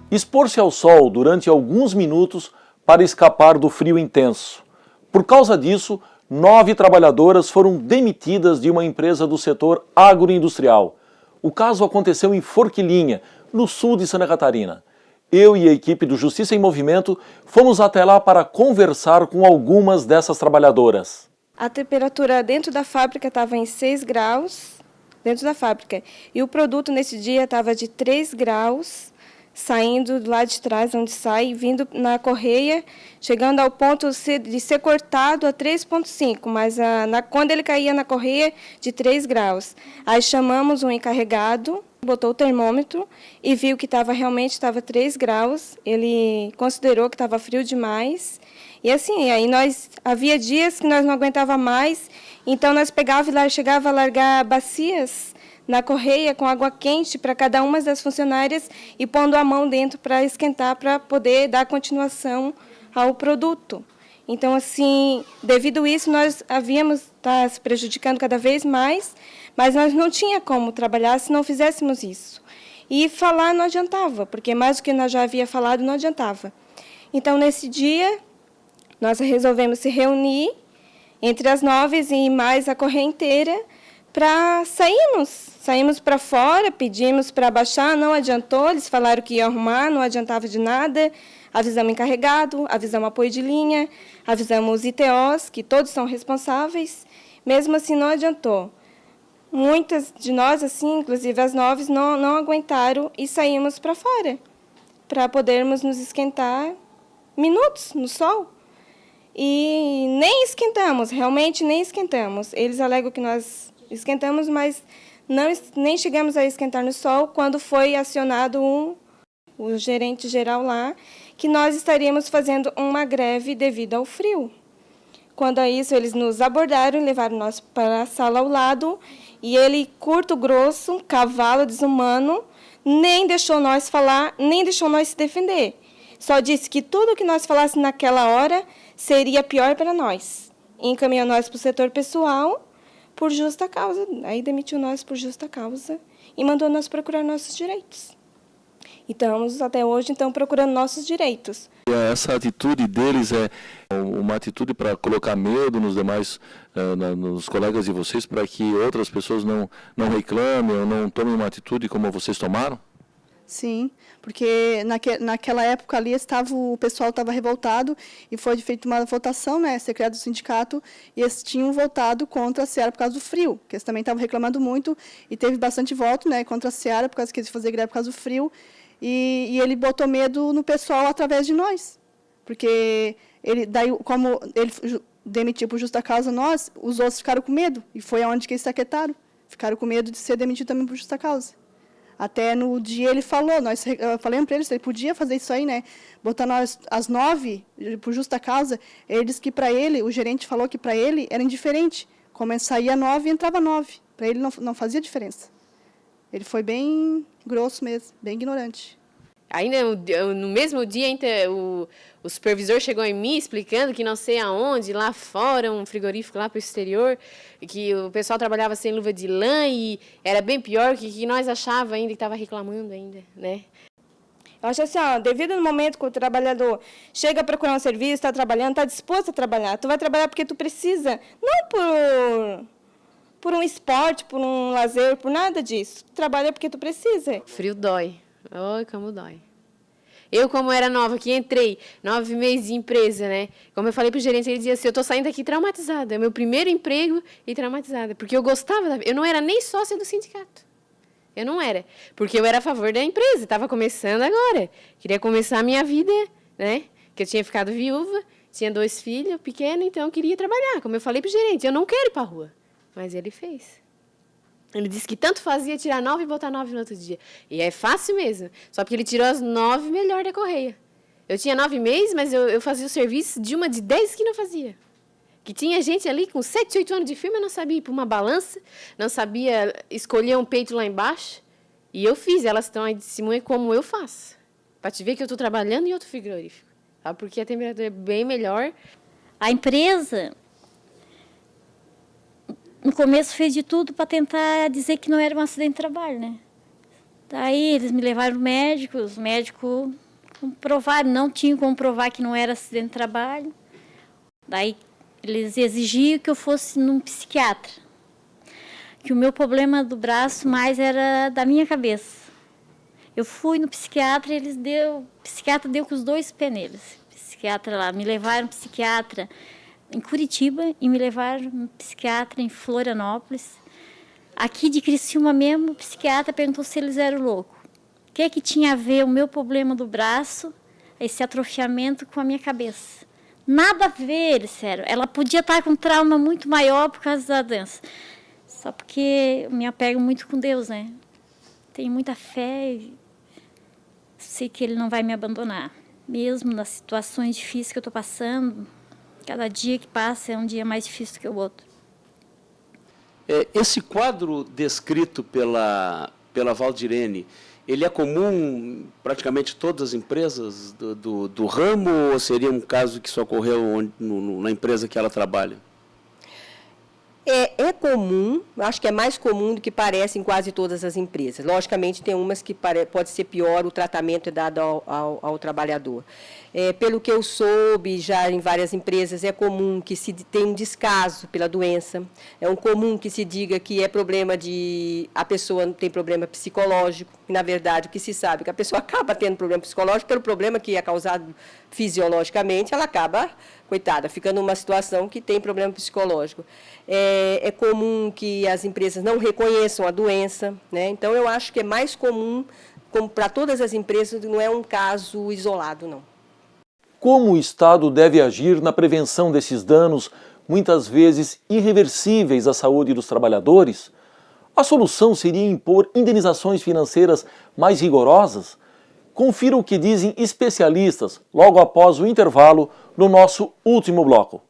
Expor-se ao sol durante alguns minutos para escapar do frio intenso. Por causa disso, 9 trabalhadoras foram demitidas de uma empresa do setor agroindustrial. O caso aconteceu em Forquilinha, no sul de Santa Catarina. Eu e a equipe do Justiça em Movimento fomos até lá para conversar com algumas dessas trabalhadoras. A temperatura dentro da fábrica estava em 6 graus, dentro da fábrica. E o produto nesse dia estava de 3 graus, saindo lá de trás, onde sai, vindo na correia, chegando ao ponto de ser cortado a 3,5, mas quando ele caía na correia, de 3 graus. Aí chamamos um encarregado, botou o termômetro e viu que realmente estava 3 graus. Ele considerou que estava frio demais. E assim, aí havia dias que nós não aguentava mais, então nós chegava a largar bacias na correia com água quente para cada uma das funcionárias e pondo a mão dentro para esquentar, para poder dar continuação ao produto. Então, assim, devido a isso, nós havíamos estar se prejudicando cada vez mais, mas nós não tinha como trabalhar se não fizéssemos isso. E falar não adiantava, porque mais do que nós já havia falado, não adiantava. Então, nesse dia, nós resolvemos se reunir entre as 9 e mais a correia inteira para saímos para fora, pedimos para baixar, não adiantou, eles falaram que iam arrumar, não adiantava de nada, avisamos o encarregado, avisamos apoio de linha, avisamos os ITOs, que todos são responsáveis, mesmo assim não adiantou. Muitas de nós, assim, inclusive as 9, não aguentaram e saímos para fora, para podermos nos esquentar minutos no sol. E nem esquentamos, realmente nem esquentamos. Eles alegam que nós esquentamos, mas nem chegamos a esquentar no sol quando foi acionado o gerente geral lá, que nós estaríamos fazendo uma greve devido ao frio. Quando a isso, eles nos abordaram e levaram nós para a sala ao lado, e ele, curto, grosso, cavalo, desumano, nem deixou nós falar, nem deixou nós se defender. Só disse que tudo que nós falássemos naquela hora seria pior para nós. E encaminhou nós para o setor pessoal por justa causa. Aí demitiu nós por justa causa e mandou nós procurar nossos direitos. E estamos até hoje, então, procurando nossos direitos. Essa atitude deles é uma atitude para colocar medo nos demais, nos colegas de vocês, para que outras pessoas não reclamem ou não tomem uma atitude como vocês tomaram? Sim, porque naquela época ali o pessoal estava revoltado e foi feita uma votação, né, secreta do sindicato, e eles tinham votado contra a Seara por causa do frio, que eles também estavam reclamando muito, e teve bastante voto, né, contra a Seara por causa que eles faziam greve por causa do frio, e ele botou medo no pessoal através de nós, porque como ele demitiu por justa causa nós, os outros ficaram com medo, e foi aonde que eles se aquietaram, ficaram com medo de ser demitido também por justa causa. Até no dia ele falou, eu falei para ele se ele podia fazer isso aí, né? Botar nós às 9, por justa causa. Ele disse que para ele, o gerente falou que para ele era indiferente. Como saía 9, entrava 9. Para ele não fazia diferença. Ele foi bem grosso mesmo, bem ignorante. Ainda no mesmo dia, o supervisor chegou em mim explicando que não sei aonde, lá fora, um frigorífico lá para o exterior, que o pessoal trabalhava sem luva de lã e era bem pior que nós achava ainda, que estava reclamando ainda, né? Eu acho assim, devido no momento que o trabalhador chega a procurar um serviço, está trabalhando, está disposto a trabalhar, tu vai trabalhar porque tu precisa, não por um esporte, por um lazer, por nada disso. Tu trabalha porque tu precisa. Frio dói. Oi, como dói. Eu, como era nova, que entrei, 9 meses de empresa, né? Como eu falei pro gerente, ele dizia assim, eu tô saindo daqui traumatizada. É meu primeiro emprego e traumatizada. Porque eu gostava eu não era nem sócia do sindicato. Eu não era. Porque eu era a favor da empresa. Estava começando agora. Queria começar a minha vida, né? Que eu tinha ficado viúva, tinha 2 filhos pequenos, então eu queria trabalhar. Como eu falei pro gerente, eu não quero ir pra rua. Mas ele fez. Ele disse que tanto fazia tirar 9 e botar 9 no outro dia. E é fácil mesmo. Só porque ele tirou as 9 melhor da correia. Eu tinha 9 meses, mas eu fazia o serviço de uma de 10 que não fazia. Que tinha gente ali com 7, 8 anos de firma, não sabia ir para uma balança, não sabia escolher um peito lá embaixo. E eu fiz. Elas estão aí de cima como eu faço. Para te ver que eu estou trabalhando em outro frigorífico. Tá? Porque a temperatura é bem melhor. A empresa, no começo, fez de tudo para tentar dizer que não era um acidente de trabalho, né? Daí eles me levaram no médico, os médicos comprovaram, não tinham como provar que não era acidente de trabalho. Daí eles exigiam que eu fosse num psiquiatra, que o meu problema do braço mais era da minha cabeça. Eu fui no psiquiatra e o psiquiatra deu com os 2 pés neles. Psiquiatra lá, me levaram um psiquiatra em Curitiba e me levaram um psiquiatra em Florianópolis. Aqui de Criciúma mesmo, o psiquiatra perguntou se eles eram loucos. O que é que tinha a ver o meu problema do braço, esse atrofiamento, com a minha cabeça? Nada a ver, eles disseram. Ela podia estar com um trauma muito maior por causa da doença. Só porque eu me apego muito com Deus, né? Tenho muita fé e sei que Ele não vai me abandonar. Mesmo nas situações difíceis que eu estou passando, cada dia que passa é um dia mais difícil que o outro. Esse quadro descrito pela Valdirene, ele é comum em praticamente todas as empresas do ramo, ou seria um caso que só ocorreu na empresa que ela trabalha? É comum, acho que é mais comum do que parece em quase todas as empresas. Logicamente, tem umas que pode ser pior, o tratamento é dado ao trabalhador. Pelo que eu soube, já em várias empresas, é comum que se tenha um descaso pela doença, é comum que se diga que é problema a pessoa não tem problema psicológico, e, na verdade, o que se sabe é que a pessoa acaba tendo problema psicológico pelo problema que é causado fisiologicamente, ela acaba, coitada, ficando numa situação que tem problema psicológico. É comum que as empresas não reconheçam a doença, né? Então, eu acho que é mais comum, como para todas as empresas, não é um caso isolado, não. Como o Estado deve agir na prevenção desses danos, muitas vezes irreversíveis à saúde dos trabalhadores? A solução seria impor indenizações financeiras mais rigorosas? Confira o que dizem especialistas logo após o intervalo no nosso último bloco.